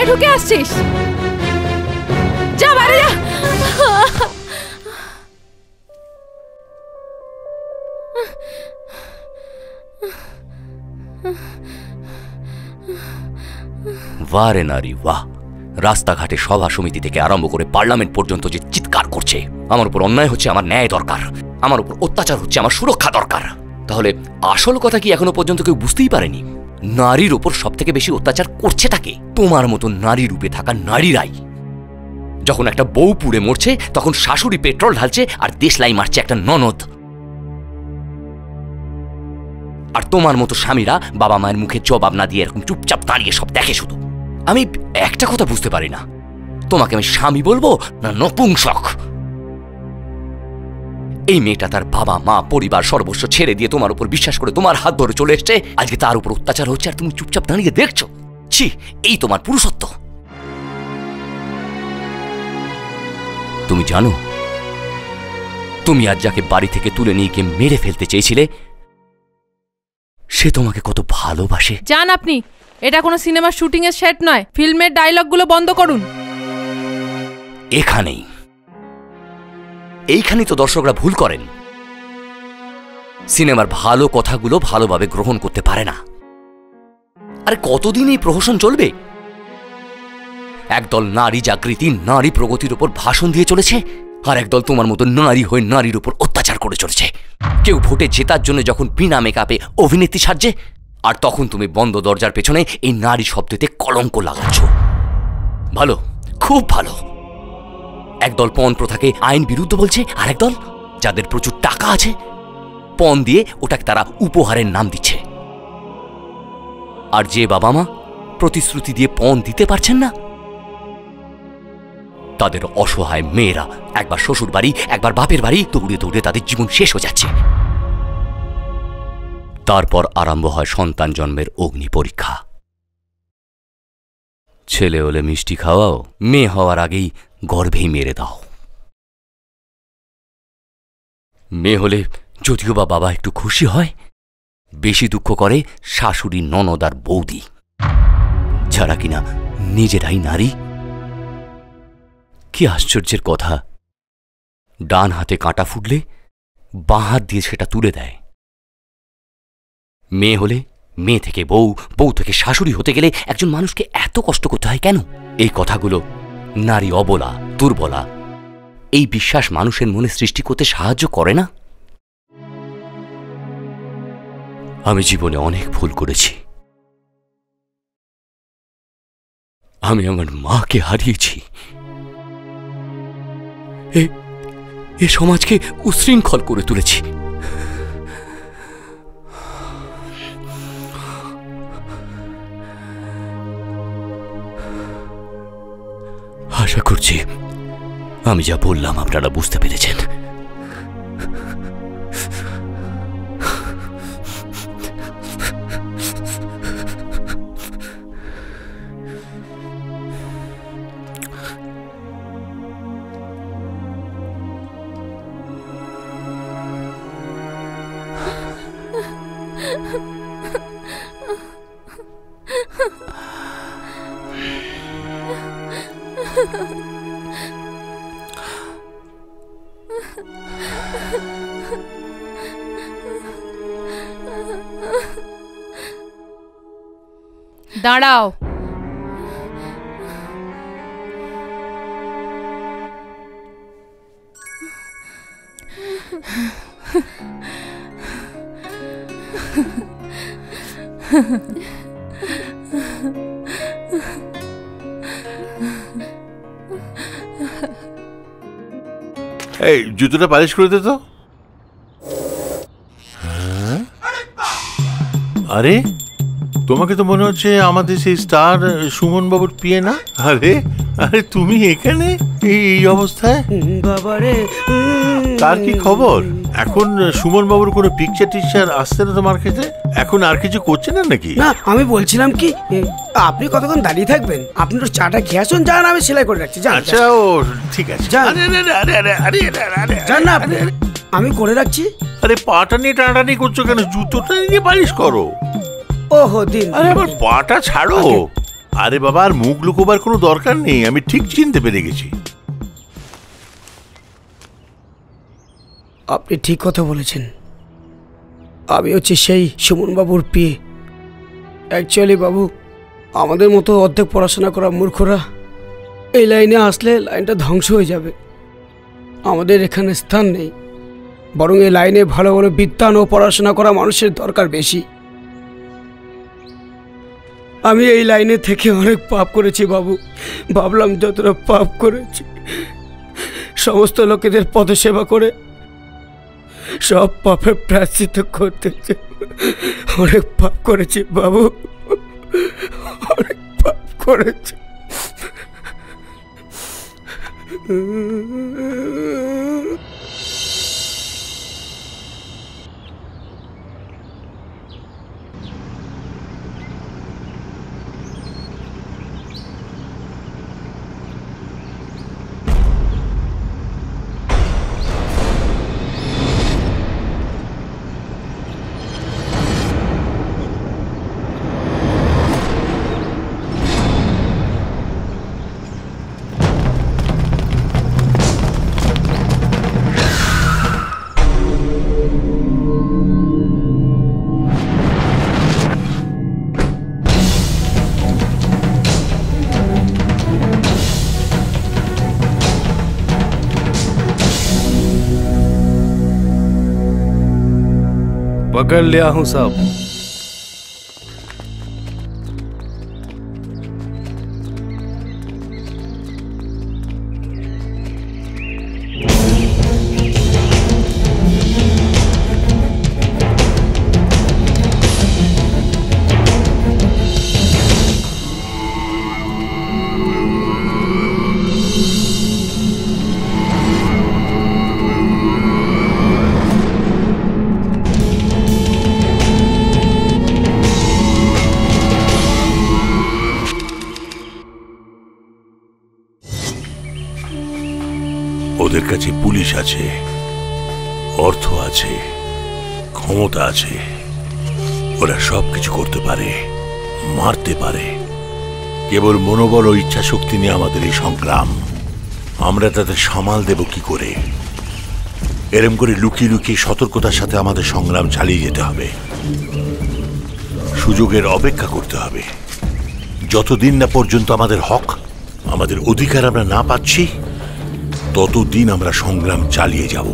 কোথায় ঢুকে আসছিস? যা বাইরে যা। বাহ রে নারী বাহ, রাস্তাঘাটে সভা সমিতি থেকে আরম্ভ করে পার্লামেন্ট পর্যন্ত যে চিৎকার করছে আমার উপর অন্যায় হচ্ছে, আমার ন্যায় দরকার, আমার উপর অত্যাচার হচ্ছে, আমার সুরক্ষা দরকার। তাহলে আসল কথা কি এখনো পর্যন্ত কেউ বুঝতেই পারেনি? নারীর উপর সব থেকে বেশি অত্যাচার করছেটাকে তোমার মতো নারী রূপে থাকা নারীরাই। যখন একটা বউ পুড়ে মরছে তখন শাশুড়ি পেট্রোল ঢালছে আর দেশলাই মারছে একটা ননদ। আর তোমার মতো স্বামীরা বাবা মায়ের মুখে জবাব না দিয়ে এরকম চুপচাপ দাঁড়িয়ে সব দেখে শুধু। আমি একটা কথা বুঝতে পারি না, তোমাকে আমি স্বামী বলবো না নপুংসক? এই মেয়েটা তার বাবা মা পরিবার সর্বস্ব ছেড়ে দিয়ে তোমার উপর বিশ্বাস করে তোমার হাত ধরে চলে এসছে, আজকে তার উপর অত্যাচার হচ্ছে আর তুমি চুপচাপ দাঁড়িয়ে দেখছো। ছি, এই তোমার পুরুষত্ব? তুমি জানো তুমি আজ যাকে বাড়ি থেকে তুলে নিয়ে গিয়ে মেরে ফেলতে চেয়েছিলে সে তোমাকে কত ভালোবাসে? জান আপনি, এটা কোনো সিনেমার শুটিং এর সেট নয়। ফিল্মের ডায়লগগুলো বন্ধ করুন। এইখানেই তো দর্শকরা ভুল করেন। সিনেমার ভালো কথাগুলো ভালোভাবে গ্রহণ করতে পারে না। আরে কতদিন এই প্রহসন চলবে? একদল নারী জাগৃতি নারী প্রগতির উপর ভাষণ দিয়ে চলেছে, আর একদল তোমার মতো নারী হয়ে নারীর উপর অত্যাচার করে চলেছে। কেউ ভোটে জেতার জন্য যখন বিনা মেকআপে অভিনেত্রী সাজছে, আর তখন তুমি বন্ধ দরজার পেছনে এই নারী শব্দতে কলঙ্ক লাগাচ্ছ। ভালো, খুব ভালো। একদল পণ প্রথাকে আইন বিরুদ্ধ বলছে, আর একদল যাদের প্রচুর টাকা আছে পণ দিয়ে ওটাকে তারা উপহারের নাম দিচ্ছে। আর যে বাবা মা প্রতিশ্রুতি দিয়ে পণ দিতে পারছেন না তাদের অসহায় মেয়েরা একবার শ্বশুর বাড়ি একবার বাপের বাড়ি দৌড়ে দৌড়ে তাদের জীবন শেষ হয়ে যাচ্ছে। তারপর আরম্ভ হয় সন্তান জন্মের অগ্নি পরীক্ষা। ছেলে হলে মিষ্টি খাওয়াও, মেয়ে হওয়ার আগেই গর্ভেই মেরে দাও। মেয়ে হলে যদিও বা বাবা একটু খুশি হয়, বেশি দুঃখ করে শাশুড়ি ননদ আর বৌদি, যারা কিনা নিজেরাই নারী। কি আশ্চর্যের কথা, ডান হাতে কাঁটা ফুটলে বাঁ হাত দিয়ে সেটা তুলে দেয়। মেয়ে হলে মেয়ে থেকে বউ, বউ থেকে শাশুড়ি হতে গেলে একজন মানুষকে এত কষ্ট করতে হয় কেন? এই কথাগুলো নারী অবলা, দুর্বলা এই বিশ্বাস মানুষের মনে সৃষ্টি করতে সাহায্য করে না? আমি জীবনে অনেক ভুল করেছি। আমি আমার মাকে হারিয়েছি। এ সমাজকে উশৃঙ্খল করে তুলেছি। আশা করছি আমি যা বললাম আপনারা বুঝতে পেরেছেন। দাঁড়াও। এই জুতোটা পালিশ করে দে তো। আরে তোমাকে তো মনে হচ্ছে আমাদের সেই স্টার সুমন বাবুর পিয়ে না? আরে আরে তুমি এখানে এই অবস্থায়? বাবারে, তার কি খবর? এখন সুমন বাবুর কোনো পিকচার টিকচার আসছে না তোমার কাছে? এখন আর কিছু করছে না নাকি? না, আমি বলছিলাম কি, আপনি কতক্ষণ দাঁড়িয়ে থাকবেন? আপনি তো চাটা খেয়ে আসুন, যান, আমি সেলাই করে রাখছি। আচ্ছা, ও ঠিক আছে, যান না আপনি, আমি করে রাখছি। আরে পাটা নিয়ে টানাটানি করছো কেন? জুতোটা নিয়ে পালিশ করো। ওহো দিন, আরে আমার পাটা ছাড়ো। আরে বাবা, আর মুখ লুকোবার কোনো দরকার নেই, আমি ঠিক চিনতে পেরে গেছি। আপনি ঠিক কথা বলেছেন, আমি হচ্ছে সেই সুমনবাবুর পিয়ে। অ্যাকচুয়ালি বাবু, আমাদের মতো অর্ধেক পড়াশোনা করা মূর্খরা এই লাইনে আসলে লাইনটা ধ্বংস হয়ে যাবে। আমাদের এখানে স্থান নেই, বরং এই লাইনে ভালো ভালো বিদ্বান ও পড়াশোনা করা মানুষের দরকার বেশি। আমি এই লাইনে থেকে অনেক পাপ করেছি বাবু। ভাবলাম যতটা পাপ করেছি সমস্ত লোকেদের পদসেবা করে সব পাপের প্রায়শ্চিত্ত করতে চাই। অনেক পাপ করেছি বাবু, অনেক পাপ করেছি। पकड़ लिया हूं सब। ওদের কাছে পুলিশ আছে, অর্থ আছে, ক্ষমতা আছে, ওরা সবকিছু করতে পারে, মারতে পারে। কেবল মনোবল ও ইচ্ছা শক্তি নিয়ে আমাদের এই সংগ্রাম। আমরা তাদের সামাল দেব কি করে? এরম করে লুকিয়ে লুকিয়ে সতর্কতার সাথে আমাদের সংগ্রাম চালিয়ে যেতে হবে। সুযোগের অপেক্ষা করতে হবে। যতদিন না পর্যন্ত আমাদের হক, আমাদের অধিকার আমরা না পাচ্ছি, ততদিন আমরা সংগ্রাম চালিয়ে যাব।